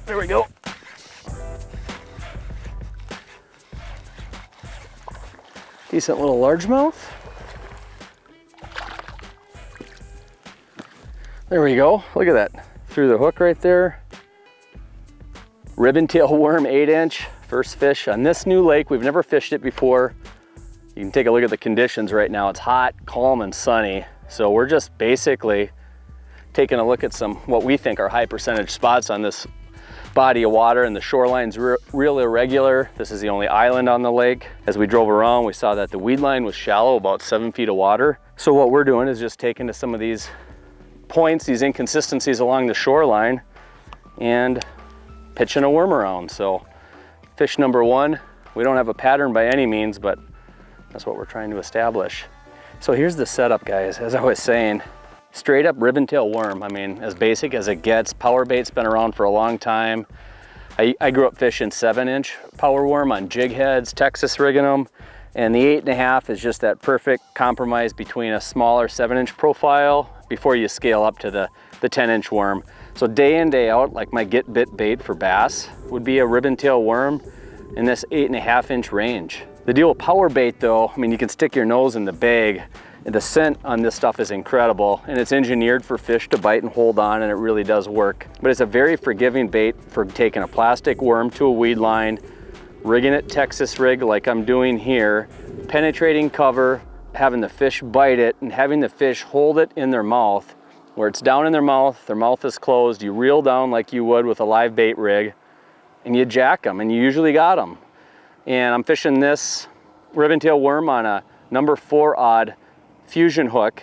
There we go. Decent little largemouth. There we go. Look at that. Through the hook right there. Ribbon tail worm, 8-inch. First fish on this new lake. We've never fished it before. You can take a look at the conditions right now. It's hot, calm, and sunny. So we're just basically taking a look at some what we think are high percentage spots on this body of water, and the shoreline's real irregular. This is the only island on the lake. As we drove around, we saw that the weed line was shallow, about 7 feet of water. So what we're doing is just taking to some of these points, these inconsistencies along the shoreline, and pitching a worm around. So fish number one, we don't have a pattern by any means, but that's what we're trying to establish. So here's the setup, guys. As I was saying, straight up ribbon tail worm. I mean, as basic as it gets. Power bait's been around for a long time. I grew up fishing 7-inch power worm on jig heads, Texas rigging them, and the 8.5 is just that perfect compromise between a smaller 7-inch profile before you scale up to the 10-inch worm. So day in, day out, like my get bit bait for bass would be a ribbon tail worm in this 8.5-inch range. The deal with power bait though, I mean, you can stick your nose in the bag. The scent on this stuff is incredible, and it's engineered for fish to bite and hold on, and it really does work. But it's a very forgiving bait for taking a plastic worm to a weed line, rigging it Texas rig like I'm doing here, penetrating cover, having the fish bite it, and having the fish hold it in their mouth, where it's down in their mouth is closed. You reel down like you would with a live bait rig, and you jack them, and you usually got them. And I'm fishing this ribbon tail worm on a number 4-odd fusion hook,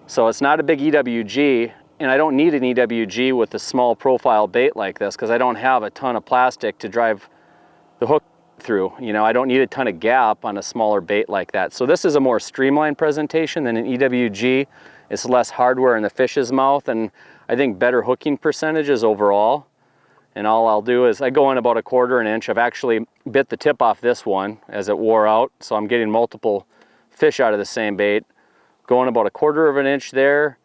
so it's not a big EWG, and I don't need an EWG with a small profile bait like this because I don't have a ton of plastic to drive the hook through. You know, I don't need a ton of gap on a smaller bait like that. So this is a more streamlined presentation than an EWG. It's less hardware in the fish's mouth, and I think better hooking percentages overall. And all I'll do is I go in about 1/4 inch. I've actually bit the tip off this one as it wore out, so I'm getting multiple fish out of the same bait. Going about 1/4 inch there,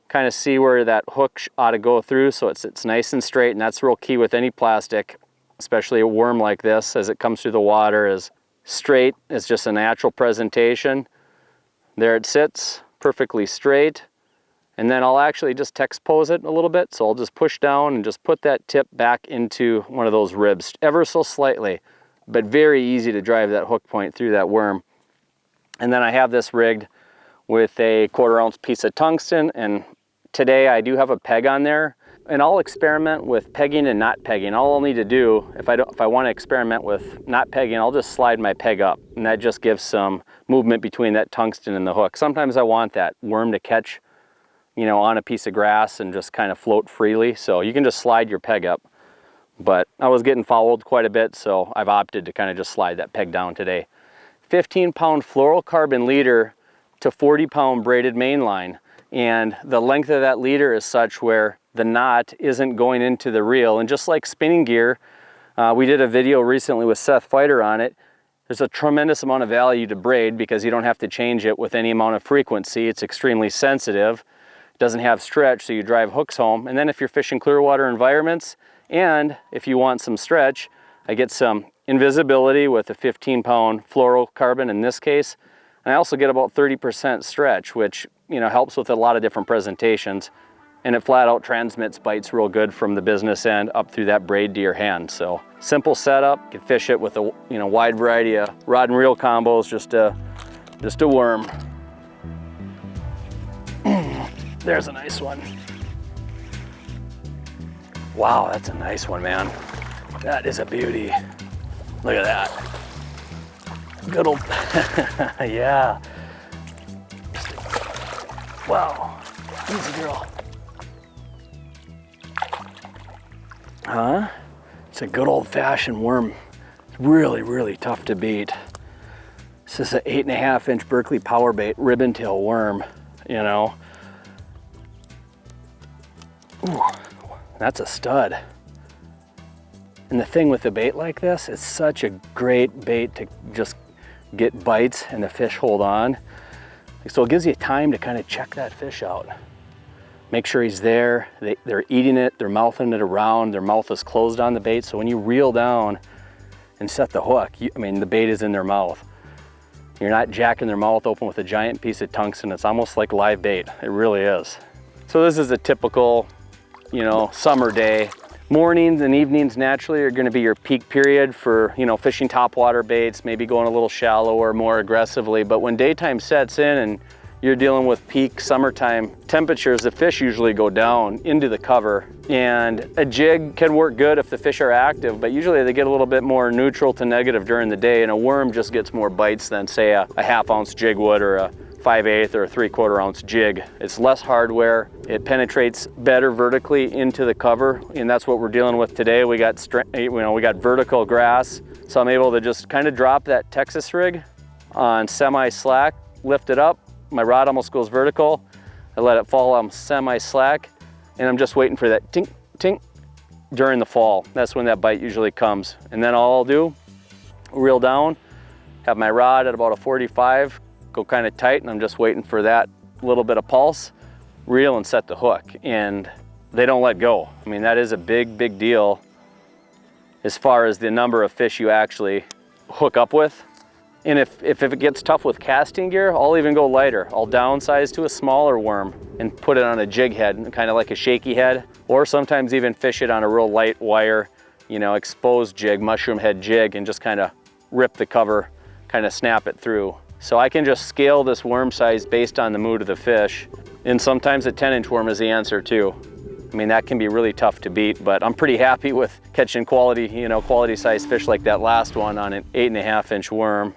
kind of see where that hook ought to go through so it's nice and straight, and that's real key with any plastic, especially a worm like this. As it comes through the water, is straight. It's just a natural presentation. There it sits, perfectly straight. And then I'll actually just text pose it a little bit, so I'll just push down and just put that tip back into one of those ribs, ever so slightly, but very easy to drive that hook point through that worm. And then I have this rigged with a 1/4 ounce piece of tungsten, and today I do have a peg on there, and I'll experiment with pegging and not pegging. All I'll need to do, if I want to experiment with not pegging, I'll just slide my peg up, and that just gives some movement between that tungsten and the hook. Sometimes I want that worm to catch, you know, on a piece of grass and just kind of float freely, so you can just slide your peg up. But I was getting fouled quite a bit, so I've opted to kind of just slide that peg down today. 15-pound fluorocarbon leader to 40-pound braided mainline, and the length of that leader is such where the knot isn't going into the reel. And just like spinning gear, we did a video recently with Seth Fighter on it. There's a tremendous amount of value to braid because you don't have to change it with any amount of frequency. It's extremely sensitive. It doesn't have stretch, so you drive hooks home. And then if you're fishing clear water environments, and if you want some stretch, I get some invisibility with a 15-pound fluorocarbon in this case. And I also get about 30% stretch, which, you know, helps with a lot of different presentations. And it flat out transmits bites real good from the business end up through that braid to your hand. So simple setup, you can fish it with a, you know, wide variety of rod and reel combos, just a worm. There's a nice one. Wow, that's a nice one, man. That is a beauty. Look at that. Good old, yeah. Wow, easy girl. Huh? It's a good old fashioned worm. It's really, really tough to beat. This is an 8.5-inch Berkeley power bait ribbon tail worm, you know. Ooh, that's a stud. And the thing with a bait like this, it's such a great bait to just get bites and the fish hold on. So it gives you time to kind of check that fish out. Make sure he's there. They're eating it, they're mouthing it around, their mouth is closed on the bait. So when you reel down and set the hook, I mean, the bait is in their mouth. You're not jacking their mouth open with a giant piece of tungsten. It's almost like live bait. It really is. So this is a typical, you know, summer day. Mornings and evenings naturally are going to be your peak period for, you know, fishing topwater baits, maybe going a little shallower, more aggressively. But when daytime sets in and you're dealing with peak summertime temperatures, the fish usually go down into the cover. And a jig can work good if the fish are active, but usually they get a little bit more neutral to negative during the day, and a worm just gets more bites than, say, a half-ounce jig would, or a 5/8 or a 3/4 ounce jig. It's less hardware. It penetrates better vertically into the cover, and that's what we're dealing with today. We got vertical grass, so I'm able to just kind of drop that Texas rig on semi-slack, lift it up. My rod almost goes vertical. I let it fall on semi-slack, and I'm just waiting for that tink, tink during the fall. That's when that bite usually comes. And then all I'll do, reel down, have my rod at about a 45, go kind of tight, and I'm just waiting for that little bit of pulse, reel and set the hook. And they don't let go. I mean, that is a big, big deal as far as the number of fish you actually hook up with. And if it gets tough with casting gear, I'll even go lighter. I'll downsize to a smaller worm and put it on a jig head, kind of like a shaky head, or sometimes even fish it on a real light wire, you know, exposed jig, mushroom head jig, and just kind of rip the cover, kind of snap it through. So I can just scale this worm size based on the mood of the fish. And sometimes a 10-inch worm is the answer too. I mean, that can be really tough to beat, but I'm pretty happy with catching quality, you know, quality size fish like that last one on an 8.5-inch worm.